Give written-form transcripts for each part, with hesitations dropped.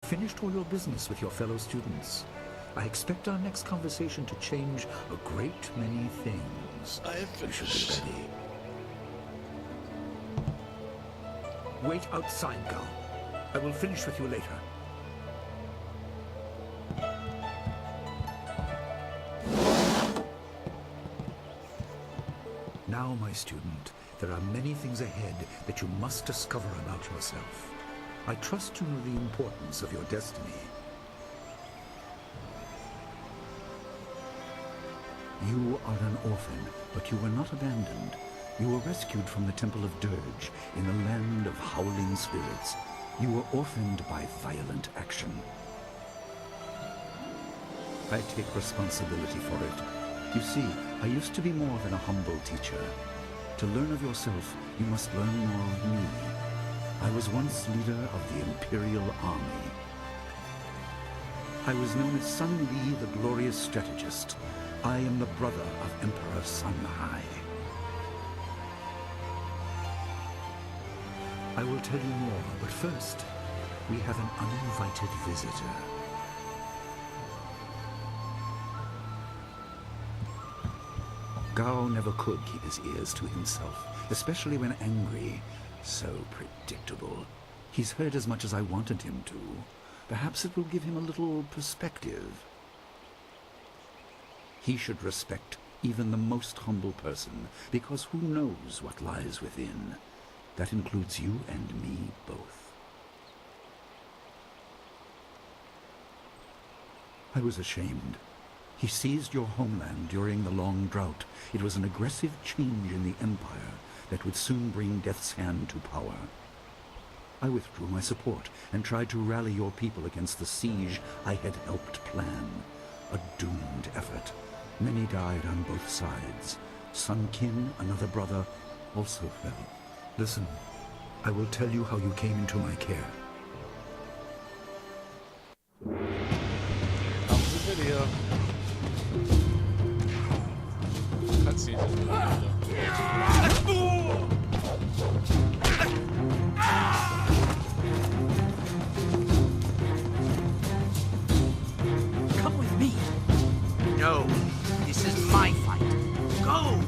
Finished all your business with your fellow students. I expect our next conversation to change a great many things. I have You should finished. be ready. Wait outside, Gal. I will finish with you later. Now, my student, there are many things ahead that you must discover about yourself. I trust you know the importance of your destiny. You are an orphan, but you were not abandoned. You were rescued from the Temple of Dirge in the land of howling spirits. You were orphaned by violent action. I take responsibility for it. You see, I used to be more than a humble teacher. To learn of yourself, you must learn more of me. I was once leader of the Imperial Army. I was known as Sun Li, the glorious strategist. I am the brother of Emperor Sun Hai. I will tell you more, but first, we have an uninvited visitor. Gao never could keep his ears to himself, especially when angry. So predictable. He's heard as much as I wanted him to. Perhaps it will give him a little perspective. He should respect even the most humble person, because who knows what lies within. That includes you and me both. I was ashamed. He seized your homeland during the long drought. It was an aggressive change in the Empire that would soon bring Death's Hand to power. I withdrew my support and tried to rally your people against the siege I had helped plan. A doomed effort. Many died on both sides. Sun Qin, another brother, also fell. Listen, I will tell you how you came into my care. Comes the video. Cutscenes is really good though. Come with me. No, this is my fight. Go!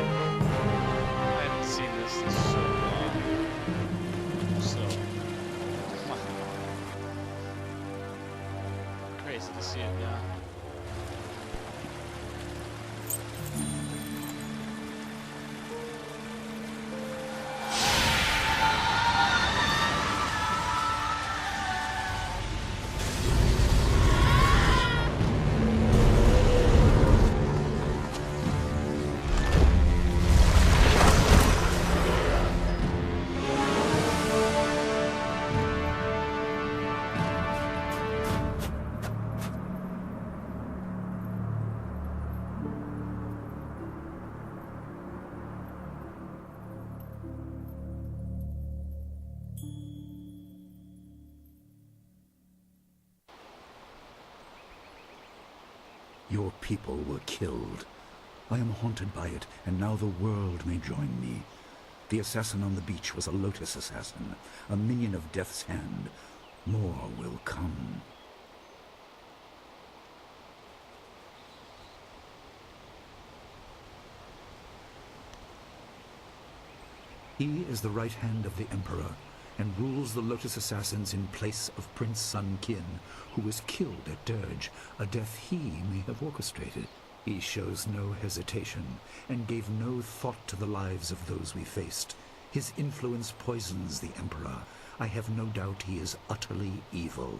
I haven't seen this in so long. So crazy to see it now. Your people were killed. I am haunted by it, and now the world may join me. The assassin on the beach was a Lotus assassin, a minion of Death's Hand. More will come. He is the right hand of the Emperor, and rules the Lotus Assassins in place of Prince Sun Qin, who was killed at Dirge, a death he may have orchestrated. He shows no hesitation, and gave no thought to the lives of those we faced. His influence poisons the Emperor. I have no doubt he is utterly evil.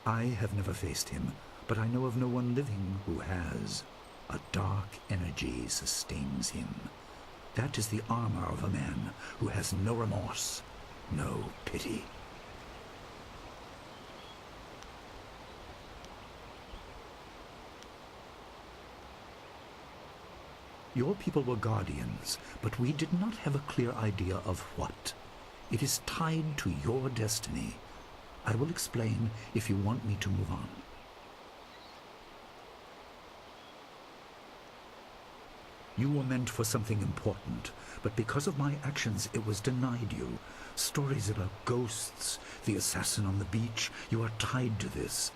I have never faced him, but I know of no one living who has. A dark energy sustains him. That is the armor of a man who has no remorse, no pity. Your people were guardians, but we did not have a clear idea of what. It is tied to your destiny. I will explain if you want me to move on. You were meant for something important, but because of my actions it was denied you. Stories about ghosts, the assassin on the beach, you are tied to this.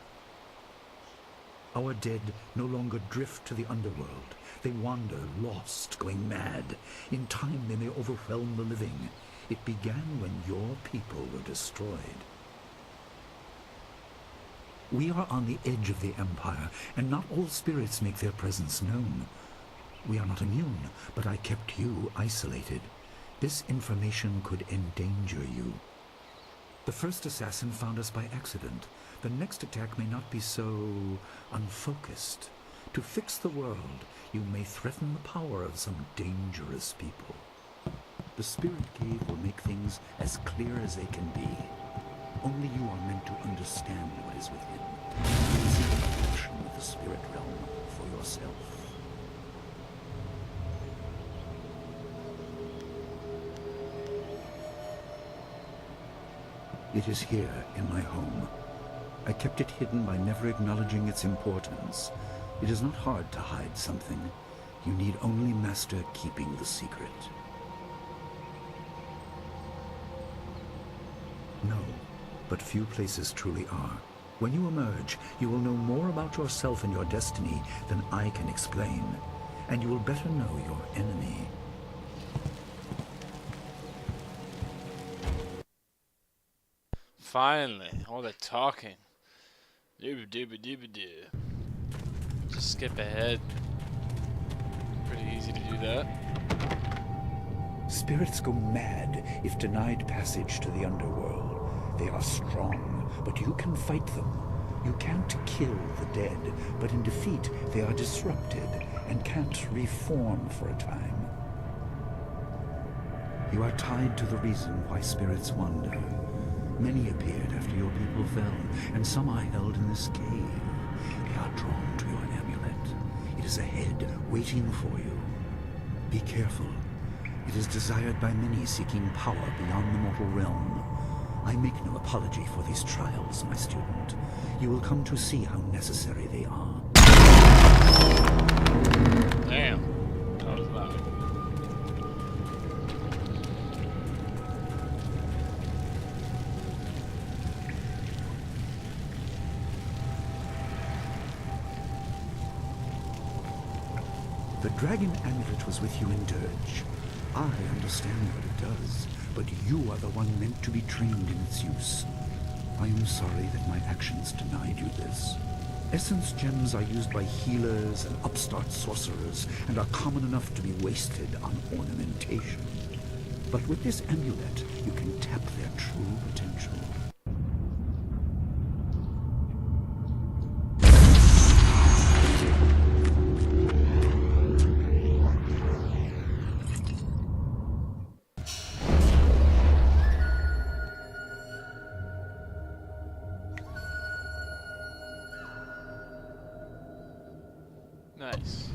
Our dead no longer drift to the underworld. They wander, lost, going mad. In time they may overwhelm the living. It began when your people were destroyed. We are on the edge of the Empire, and not all spirits make their presence known. We are not immune, but I kept you isolated. This information could endanger you. The first assassin found us by accident. The next attack may not be so unfocused. To fix the world, you may threaten the power of some dangerous people. The Spirit Cave will make things as clear as they can be. Only you are meant to understand what is within. See the connection with the spirit realm for yourself. It is here in my home. I kept it hidden by never acknowledging its importance. It is not hard to hide something. You need only master keeping the secret. No, but few places truly are. When you emerge, you will know more about yourself and your destiny than I can explain, and you will better know your enemy. Finally, all the talking. Dooba-dooba-dooba-doo. Just skip ahead. Pretty easy to do that. Spirits go mad if denied passage to the underworld. They are strong, but you can fight them. You can't kill the dead, but in defeat they are disrupted and can't reform for a time. You are tied to the reason why spirits wander. Many appeared after your people fell, and some are held in this cave. They are drawn to your amulet. It is ahead, waiting for you. Be careful. It is desired by many seeking power beyond the mortal realm. I make no apology for these trials, my student. You will come to see how necessary they are. Damn. That was loud. The dragon amulet was with you in Dirge. I understand what it does, but you are the one meant to be trained in its use. I am sorry that my actions denied you this. Essence gems are used by healers and upstart sorcerers, and are common enough to be wasted on ornamentation. But with this amulet, you can tap their true potential. Nice.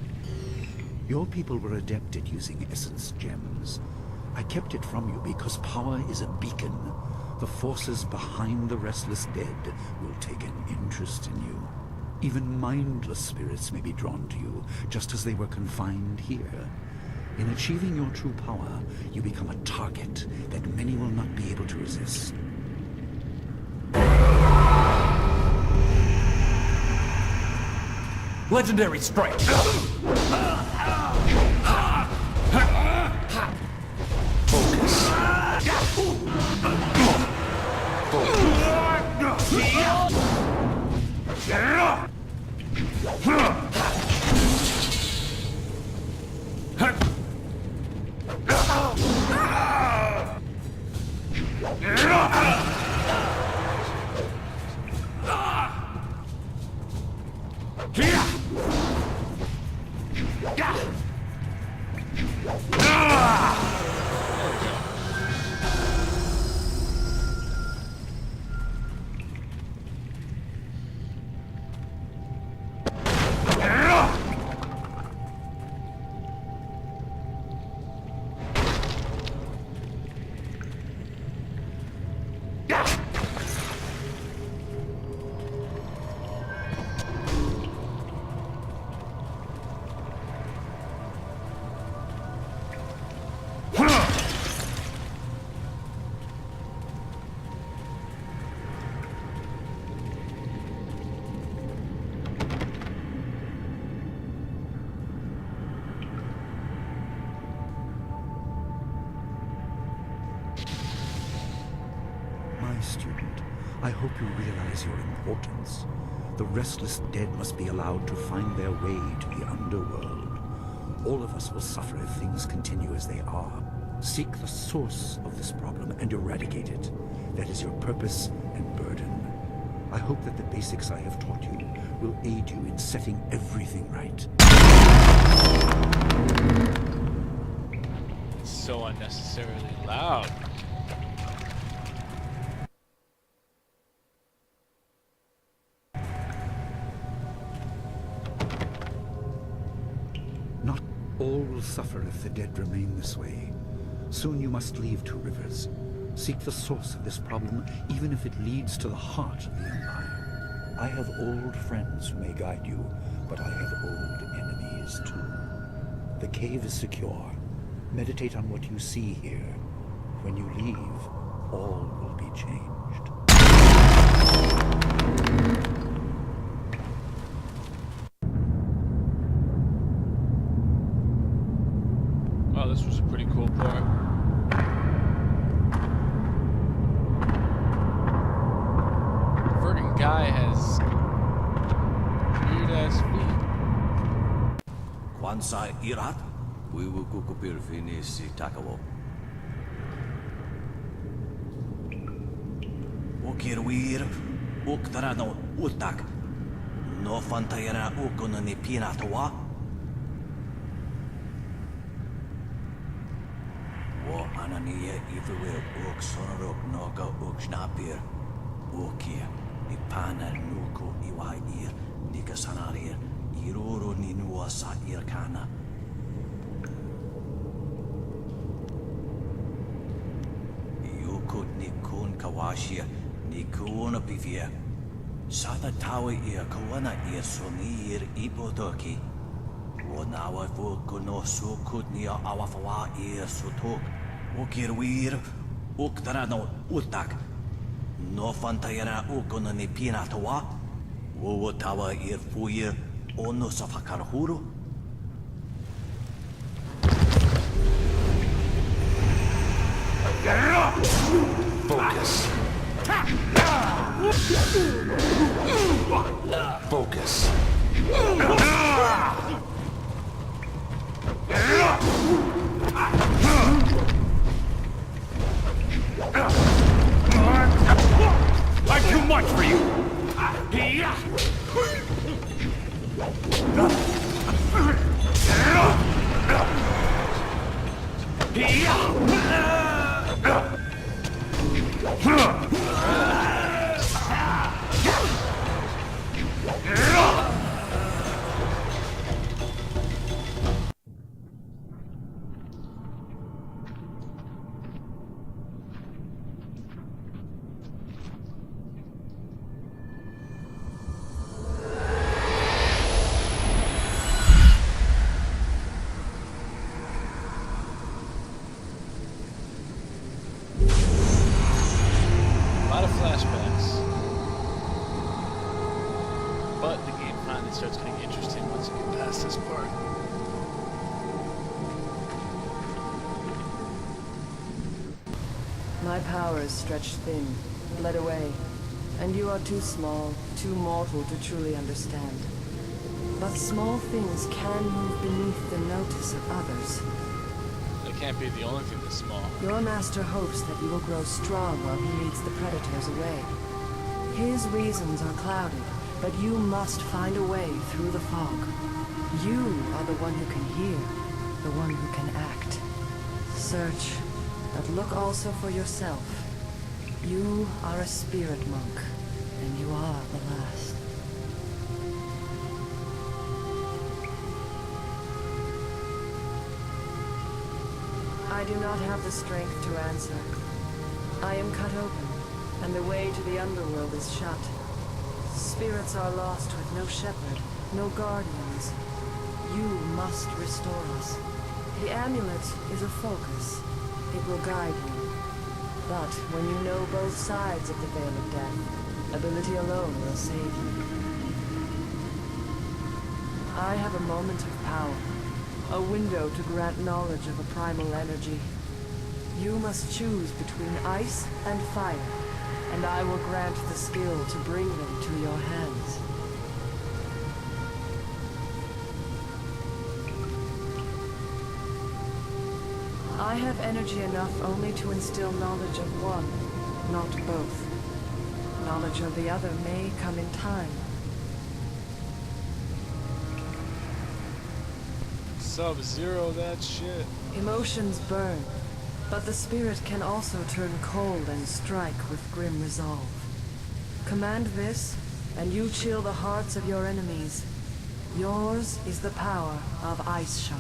Your people were adept at using essence gems. I kept it from you because power is a beacon. The forces behind the restless dead will take an interest in you. Even mindless spirits may be drawn to you, just as they were confined here. In achieving your true power, you become a target that many will not be able to resist. Legendary strike! Student, I hope you realize your importance. The restless dead must be allowed to find their way to the underworld. All of us will suffer if things continue as they are. Seek the source of this problem and eradicate it. That is your purpose and burden. I hope that the basics I have taught you will aid you in setting everything right. It's so unnecessarily loud. Not all will suffer if the dead remain this way. Soon you must leave Two Rivers. Seek the source of this problem, even if it leads to the heart of the Empire. I have old friends who may guide you, but I have old enemies too. The cave is secure. Meditate on what you see here. When you leave, all will be changed. Wow, this was a pretty cool part. Friggin' guy has weird ass feet. Kwanzaa irat, wiwu kukupir finisi takawo. Ukirwir, uktarano utak. No fantayana ukunani pinatawa. Wo ananiya ifuwe uk sonarok noka uk snapir. Ukia, ipana nuko iwair, nikasanarir, iroro ninuasa irkana. Yukut nikun kawashia, nikuna pivia. Sata tawa ir kawana ir sonir ipotoki. Wonawa fukuno sukut nia awafawa ir sutok. Ukirwir, uktarano utak. No fantayana ukona ni pinatawa. Wo tawa ir fuir ono safakarhuru. Focus. Focus. I'm too much for you! Flashbacks. But the game finally starts getting interesting once you get past this part. My power is stretched thin, bled away, and you are too small, too mortal to truly understand. But small things can move beneath the notice of others. It can't be the only thing that's small. Your master hopes that you will grow strong while he leads the predators away. His reasons are clouded, but you must find a way through the fog. You are are the one who can hear, the one who can act. Search, but look also for yourself. You are a spirit monk, and you are the last. I do not have the strength to answer. I am cut open, and the way to the underworld is shut. Spirits are lost with no shepherd, no guardians. You must restore us. The amulet is a focus. It will guide you. But when you know both sides of the Veil of Death, ability alone will save you. I have a moment of power. A window to grant knowledge of a primal energy. You must choose between ice and fire, and I will grant the skill to bring them to your hands. I have energy enough only to instill knowledge of one, not both. Knowledge of the other may come in time. Sub-Zero that shit. Emotions burn, but the spirit can also turn cold and strike with grim resolve. Command this, and you chill the hearts of your enemies. Yours is the power of Ice Shard.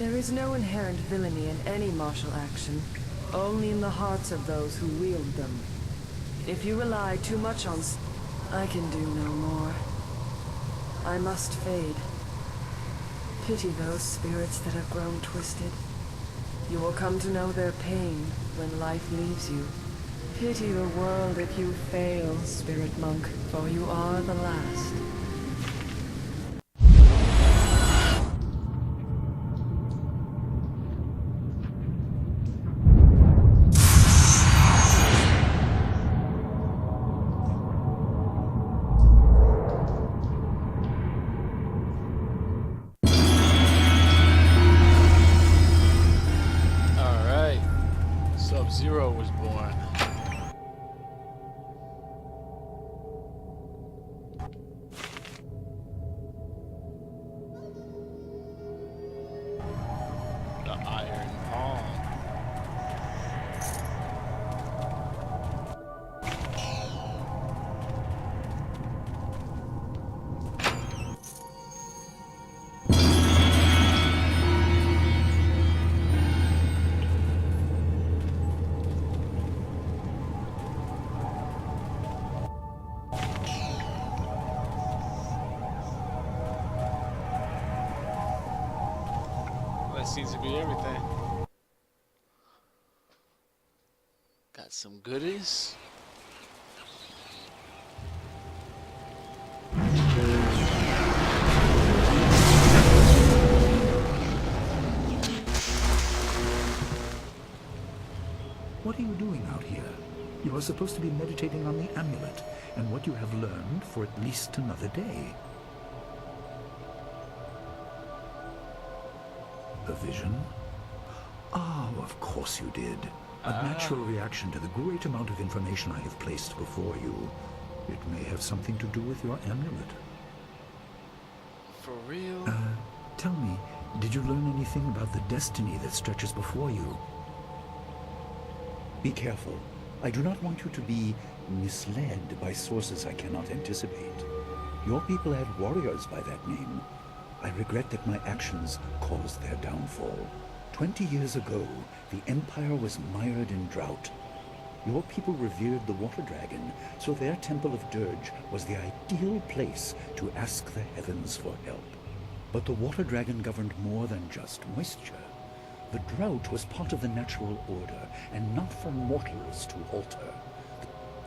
There is no inherent villainy in any martial action, only in the hearts of those who wield them. If you rely too much on I can do no more. I must fade. Pity those spirits that have grown twisted. You will come to know their pain when life leaves you. Pity the world if you fail, spirit monk, for you are the last. Sub-Zero was born. The Iron Palm. That seems to be everything. Got some goodies. What are you doing out here? You are supposed to be meditating on the amulet and what you have learned for at least another day. A vision? Oh, of course you did. A natural reaction to the great amount of information I have placed before you. It may have something to do with your amulet. For real? Tell me, did you learn anything about the destiny that stretches before you? Be careful. I do not want you to be misled by sources I cannot anticipate. Your people had warriors by that name. I regret that my actions caused their downfall. 20 years ago, the Empire was mired in drought. Your people revered the Water Dragon, so their Temple of Dirge was the ideal place to ask the heavens for help. But the Water Dragon governed more than just moisture. The drought was part of the natural order, and not for mortals to alter.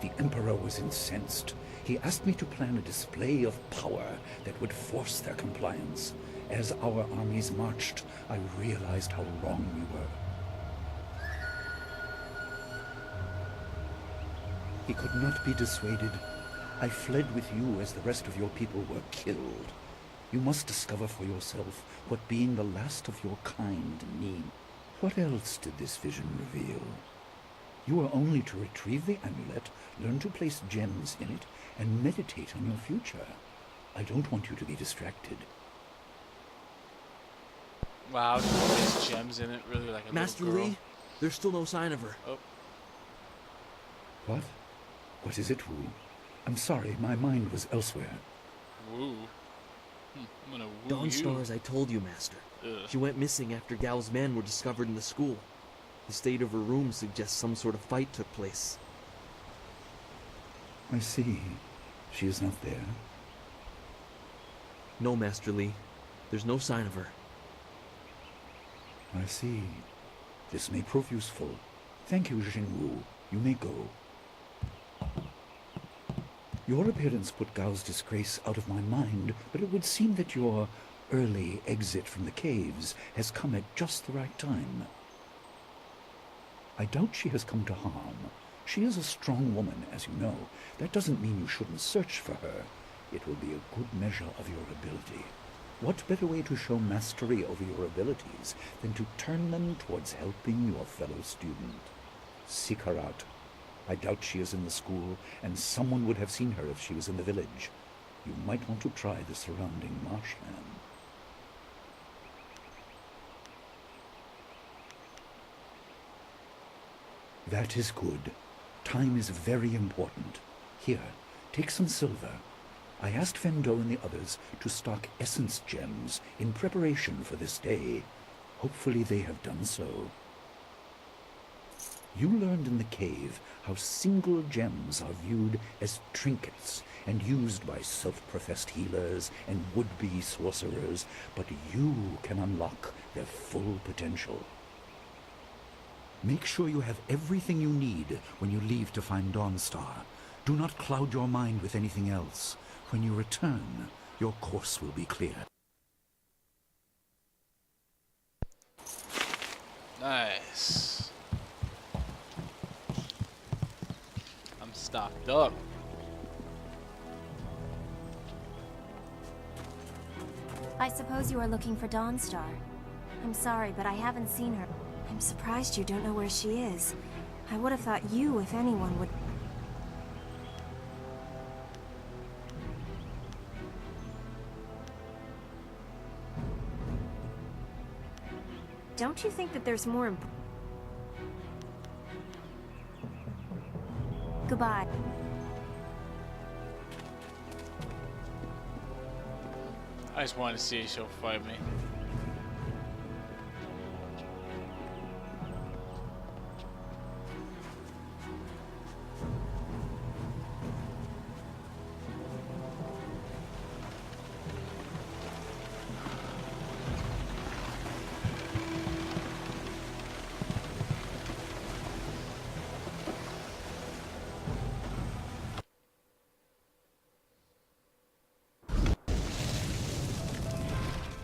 The Emperor was incensed. He asked me to plan a display of power that would force their compliance. As our armies marched, I realized how wrong we were. He could not be dissuaded. I fled with you as the rest of your people were killed. You must discover for yourself what being the last of your kind means. What else did this vision reveal? You are only to retrieve the amulet, Learn to place gems in it and meditate on your future. I don't want you to be distracted. Wow, there's gems in it, really like a Master little girl. Lee, there's still no sign of her. Oh, What? What is it, Wu? I'm sorry, my mind was elsewhere. woo. I'm gonna woo Dawnstar, you. as I told you, Master. Ugh. She went missing after Gao's men were discovered in the school. The state of her room suggests some sort of fight took place. I see. She is not there. No, Master Lee. There's no sign of her. I see. This may prove useful. Thank you, Jinwu. You may go. Your appearance put Gao's disgrace out of my mind, but it would seem that your early exit from the caves has come at just the right time. I doubt she has come to harm. She is a strong woman, as you know. That doesn't mean you shouldn't search for her. It will be a good measure of your ability. What better way to show mastery over your abilities than to turn them towards helping your fellow student? Seek her out. I doubt she is in the school, and someone would have seen her if she was in the village. You might want to try the surrounding marshland. That is good. Time is very important. Here, take some silver. I asked Fendo and the others to stock essence gems in preparation for this day. Hopefully they have done so. You learned in the cave how single gems are viewed as trinkets and used by self-professed healers and would-be sorcerers, but you can unlock their full potential. Make sure you have everything you need when you leave to find Dawnstar. Do not cloud your mind with anything else. When you return, your course will be clear. Nice. I'm stocked up. I suppose you are looking for Dawnstar. I'm sorry, but I haven't seen her. I'm surprised you don't know where she is. I would have thought you, if anyone, would... Don't you think that there's more Goodbye. I just wanted to see if she'll fight me.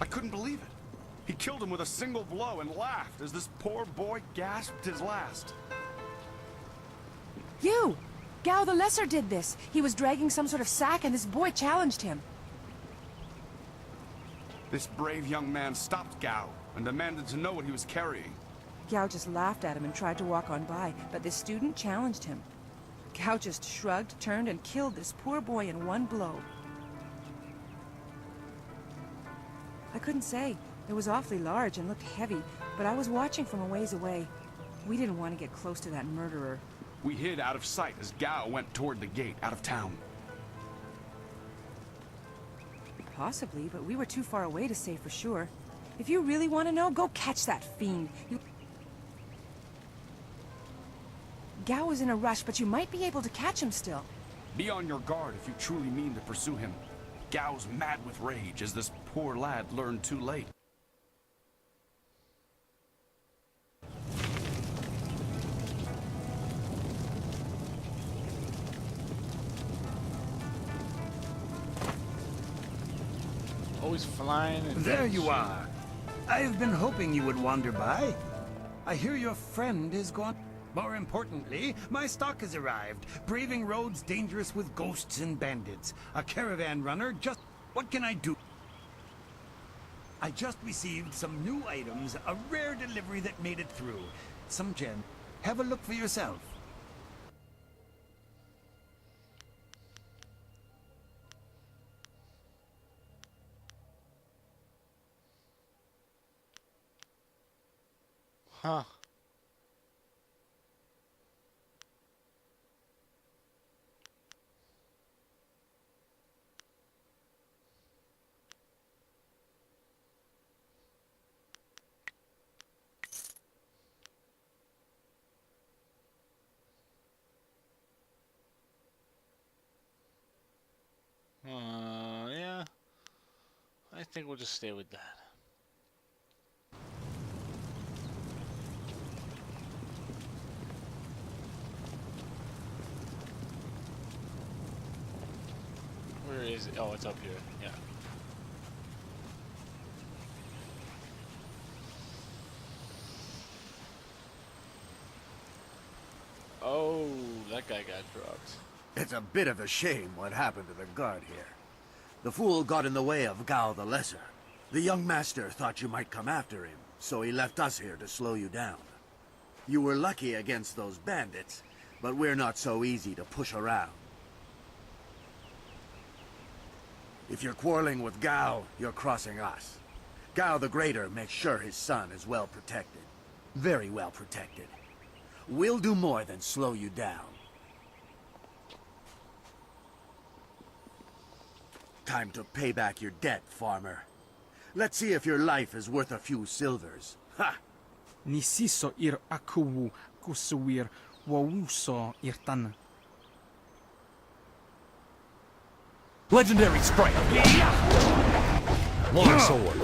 I couldn't believe it. He killed him with a single blow and laughed as this poor boy gasped his last. You! Gao the Lesser did this. He was dragging some sort of sack and this boy challenged him. This brave young man stopped Gao and demanded to know what he was carrying. Gao just laughed at him and tried to walk on by, but the student challenged him. Gao just shrugged, turned, and killed this poor boy in one blow. I couldn't say. It was awfully large and looked heavy, but I was watching from a ways away. We didn't want to get close to that murderer. We hid out of sight as Gao went toward the gate out of town. Possibly, but we were too far away to say for sure. If you really want to know, go catch that fiend. Gao was in a rush, but you might be able to catch him still. Be on your guard if you truly mean to pursue him. Gao's mad with rage as this poor lad learned too late. Always flying and There you are. I've been hoping you would wander by. I hear your friend is gone. More importantly, my stock has arrived. Braving roads dangerous with ghosts and bandits. A caravan runner just... What can I do? I just received some new items, a rare delivery that made it through. Some gem. Have a look for yourself. Huh. Yeah. I think we'll just stay with that. Where is it? Oh, it's up here. Yeah. Oh, that guy got dropped. It's a bit of a shame what happened to the guard here. The fool got in the way of Gao the Lesser. The young master thought you might come after him, so he left us here to slow you down. You were lucky against those bandits, but we're not so easy to push around. If you're quarreling with Gao, you're crossing us. Gao the Greater makes sure his son is well protected. Very well protected. We'll do more than slow you down. Time to pay back your debt, farmer. Let's see if your life is worth a few silvers. Ha! Nisiso ir akuwu kusuwir wawuso irtan. Legendary strike. Long sword.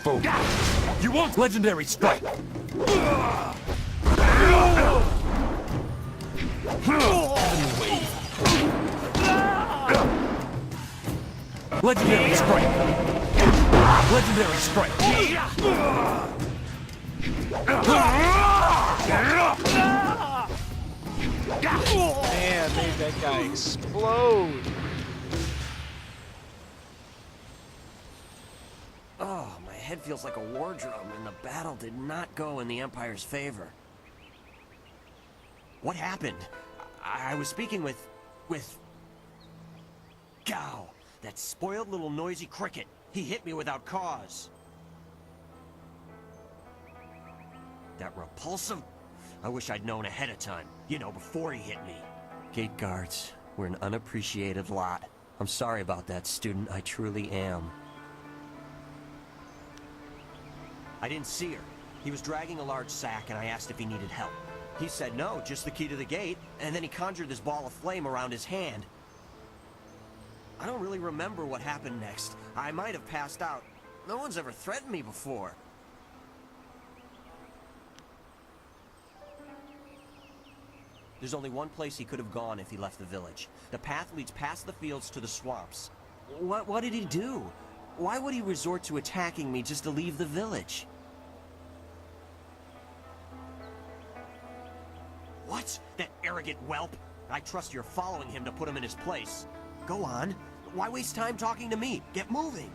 Focus. You want legendary strike. Legendary strike. Legendary strike. Man, made that guy explode. Oh, my head feels like a war drum, and the battle did not go in the Empire's favor. What happened? I was speaking with Gao, that spoiled little noisy cricket. He hit me without cause. That repulsive... I wish I'd known ahead of time. You know, before he hit me. Gate guards, we're an unappreciated lot. I'm sorry about that, student. I truly am. I didn't see her. He was dragging a large sack, and I asked if he needed help. He said no, just the key to the gate, and then he conjured this ball of flame around his hand. I don't really remember what happened next. I might have passed out. No one's ever threatened me before. There's only one place he could have gone if he left the village. The path leads past the fields to the swamps. What did he do? Why would he resort to attacking me just to leave the village? What? That arrogant whelp? I trust you're following him to put him in his place. Go on. Why waste time talking to me? Get moving.